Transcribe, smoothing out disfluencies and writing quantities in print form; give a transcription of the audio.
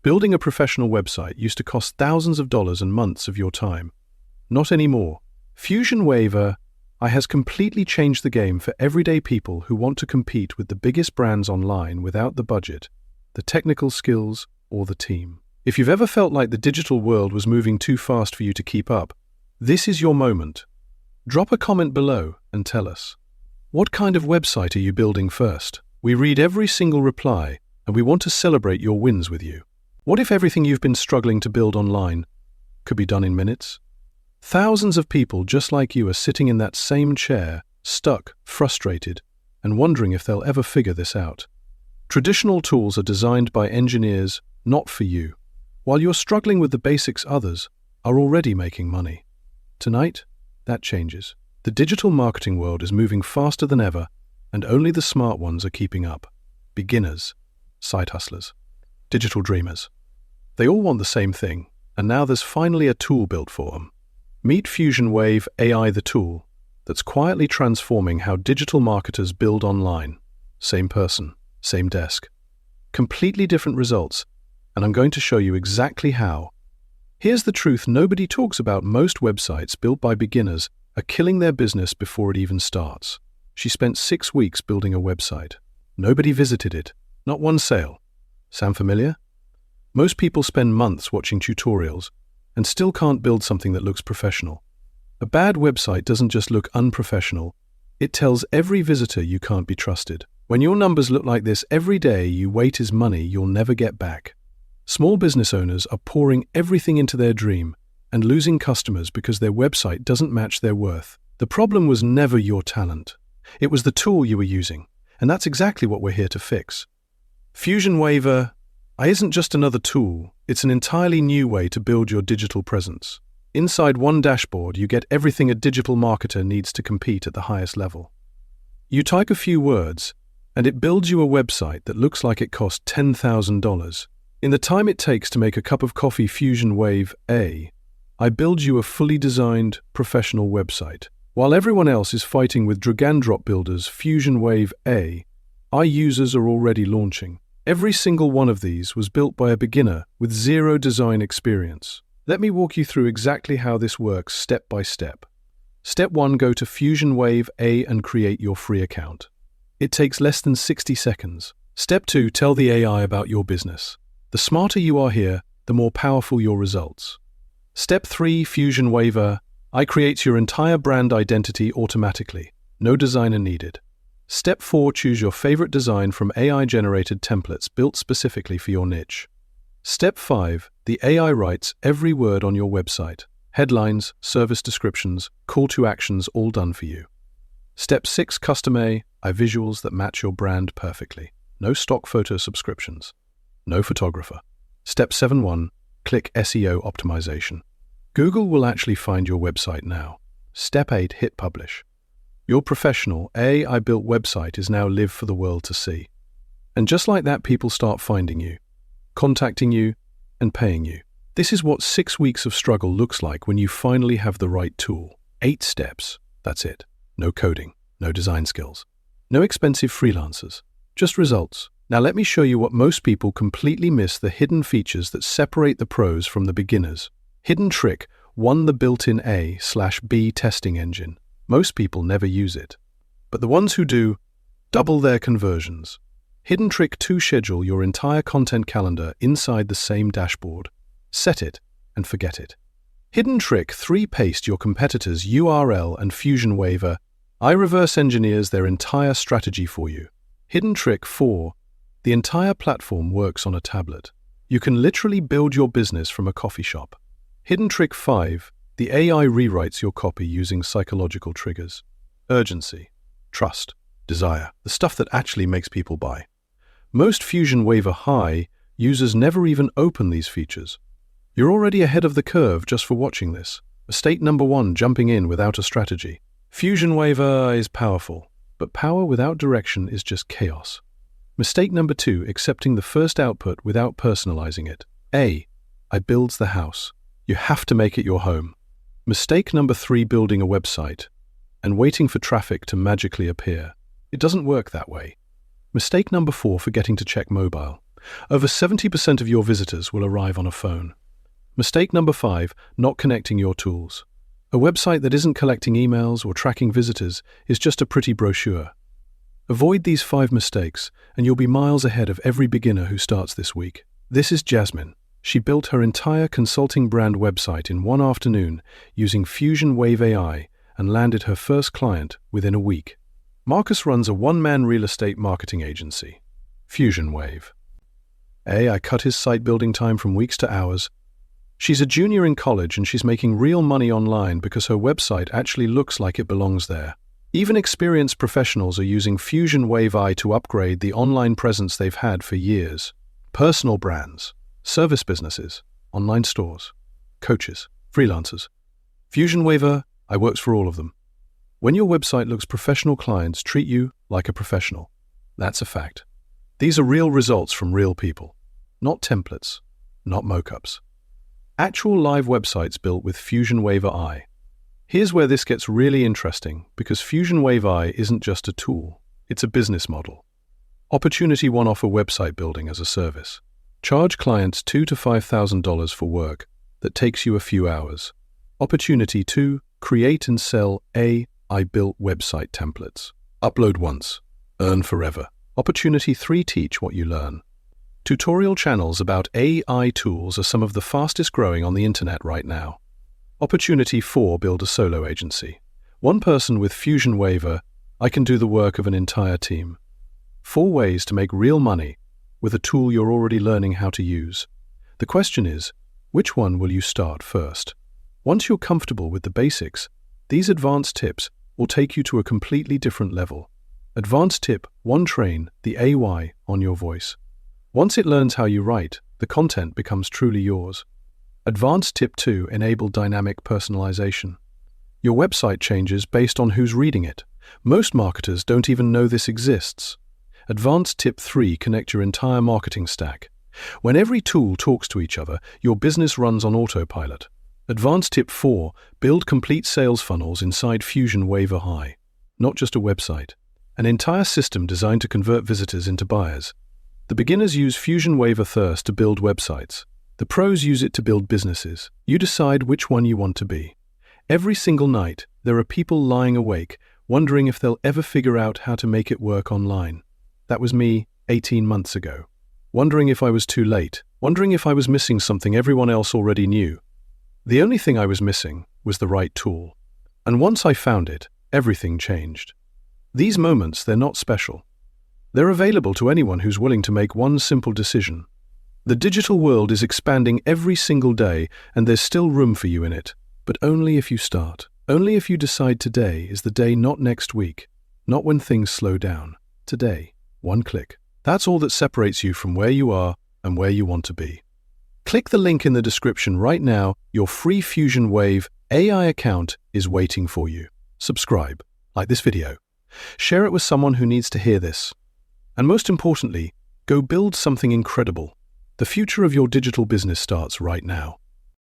Building a professional website used to cost thousands of dollars and months of your time. Not anymore. Fusion Wave AI has completely changed the game for everyday people who want to compete with the biggest brands online without the budget, the technical skills, or the team. If you've ever felt like the digital world was moving too fast for you to keep up, this is your moment. Drop a comment below and tell us. What kind of website are you building first? We read every single reply, and we want to celebrate your wins with you. What if everything you've been struggling to build online could be done in minutes? Thousands of people just like you are sitting in that same chair, stuck, frustrated, and wondering if they'll ever figure this out. Traditional tools are designed by engineers, not for you. While you're struggling with the basics, others are already making money. Tonight, that changes. The digital marketing world is moving faster than ever, and only the smart ones are keeping up. Beginners, side hustlers, digital dreamers. They all want the same thing, and now there's finally a tool built for them. Meet Fusion Wave AI, the tool that's quietly transforming how digital marketers build online. Same person, same desk. Completely different results, and I'm going to show you exactly how. Here's the truth nobody talks about: most websites built by beginners are killing their business before it even starts. She spent 6 weeks building a website. Nobody visited it, not one sale. Sound familiar? Most people spend months watching tutorials and still can't build something that looks professional. A bad website doesn't just look unprofessional, it tells every visitor you can't be trusted. When your numbers look like this every day, you wait is money you'll never get back. Small business owners are pouring everything into their dream and losing customers because their website doesn't match their worth. The problem was never your talent. It was the tool you were using, and that's exactly what we're here to fix. Fusion Wave AI isn't just another tool, it's an entirely new way to build your digital presence. Inside one dashboard, you get everything a digital marketer needs to compete at the highest level. You type a few words, and it builds you a website that looks like it cost $10,000. In the time it takes to make a cup of coffee, Fusion Wave AI builds you a fully designed, professional website. While everyone else is fighting with drag-and-drop builders, Fusion Wave AI users are already launching. Every single one of these was built by a beginner with zero design experience. Let me walk you through exactly how this works step by step. Step 1, go to Fusion Wave AI and create your free account. It takes less than 60 seconds. Step 2, tell the AI about your business. The smarter you are here, the more powerful your results. Step 3, Fusion Wave AI creates your entire brand identity automatically. No designer needed. Step 4, choose your favorite design from AI-generated templates built specifically for your niche. Step 5, the AI writes every word on your website. Headlines, service descriptions, call to actions, all done for you. Step 6, custom AI visuals that match your brand perfectly. No stock photo subscriptions. No photographer. Step 7.1, click SEO optimization. Google will actually find your website now. Step 8, hit publish. Your professional AI-built website is now live for the world to see. And just like that, people start finding you, contacting you, and paying you. This is what 6 weeks of struggle looks like when you finally have the right tool. 8 steps. That's it. No coding, no design skills, no expensive freelancers, just results. Now let me show you what most people completely miss: the hidden features that separate the pros from the beginners. Hidden trick 1, the built-in A/B testing engine. Most people never use it, but the ones who do double their conversions. Hidden trick 2, schedule your entire content calendar inside the same dashboard. Set it and forget it. Hidden trick 3, paste your competitors' URL, and Fusion Wave AI reverse engineers their entire strategy for you. Hidden trick 4, the entire platform works on a tablet. You can literally build your business from a coffee shop. Hidden trick 5, the AI rewrites your copy using psychological triggers. Urgency, trust, desire, the stuff that actually makes people buy. Most Fusion Wave AI users never even open these features. You're already ahead of the curve just for watching this. Mistake number 1, jumping in without a strategy. Fusion Wave AI is powerful, but power without direction is just chaos. Mistake number 2, accepting the first output without personalizing it. AI builds the house. You have to make it your home. Mistake number 3, building a website and waiting for traffic to magically appear. It doesn't work that way. Mistake number 4, forgetting to check mobile. Over 70% of your visitors will arrive on a phone. Mistake number 5, not connecting your tools. A website that isn't collecting emails or tracking visitors is just a pretty brochure. Avoid these 5 mistakes, and you'll be miles ahead of every beginner who starts this week. This is Jasmine. She built her entire consulting brand website in one afternoon using Fusion Wave AI and landed her first client within a week. Marcus runs a one-man real estate marketing agency, Fusion Wave. I cut his site building time from weeks to hours. She's a junior in college and she's making real money online because her website actually looks like it belongs there. Even experienced professionals are using Fusion Wave AI to upgrade the online presence they've had for years. Personal brands, service businesses, online stores, coaches, freelancers. Fusion Wave AI works for all of them. When your website looks professional, clients treat you like a professional. That's a fact. These are real results from real people, not templates, not mock-ups. Actual live websites built with Fusion Wave AI. Here's where this gets really interesting, because Fusion Wave AI isn't just a tool, it's a business model. Opportunity 1, offer website building as a service. Charge clients $2,000 to $5,000 for work that takes you a few hours. Opportunity 2, create and sell AI-built website templates. Upload once, earn forever. Opportunity 3, teach what you learn. Tutorial channels about AI tools are some of the fastest growing on the internet right now. Opportunity 4, build a solo agency. One person with Fusion Wave AI can do the work of an entire team. 4 ways to make real money with a tool you're already learning how to use. The question is, which one will you start first? Once you're comfortable with the basics, these advanced tips will take you to a completely different level. Advanced tip 1, train the AI on your voice. Once it learns how you write, the content becomes truly yours. Advanced tip 2, enable dynamic personalization. Your website changes based on who's reading it. Most marketers don't even know this exists. Advanced tip 3, connect your entire marketing stack. When every tool talks to each other, your business runs on autopilot. Advanced tip 4, build complete sales funnels inside Fusion Wave AI. Not just a website, an entire system designed to convert visitors into buyers. The beginners use Fusion Wave AI to build websites. The pros use it to build businesses. You decide which one you want to be. Every single night, there are people lying awake, wondering if they'll ever figure out how to make it work online. That was me 18 months ago. Wondering if I was too late, wondering if I was missing something everyone else already knew. The only thing I was missing was the right tool. And once I found it, everything changed. These moments, they're not special. They're available to anyone who's willing to make one simple decision. The digital world is expanding every single day, and there's still room for you in it. But only if you start. Only if you decide today is the day, not next week. Not when things slow down. Today. One click. That's all that separates you from where you are and where you want to be. Click the link in the description right now. Your free Fusion Wave AI account is waiting for you. Subscribe. Like this video. Share it with someone who needs to hear this. And most importantly, go build something incredible. The future of your digital business starts right now.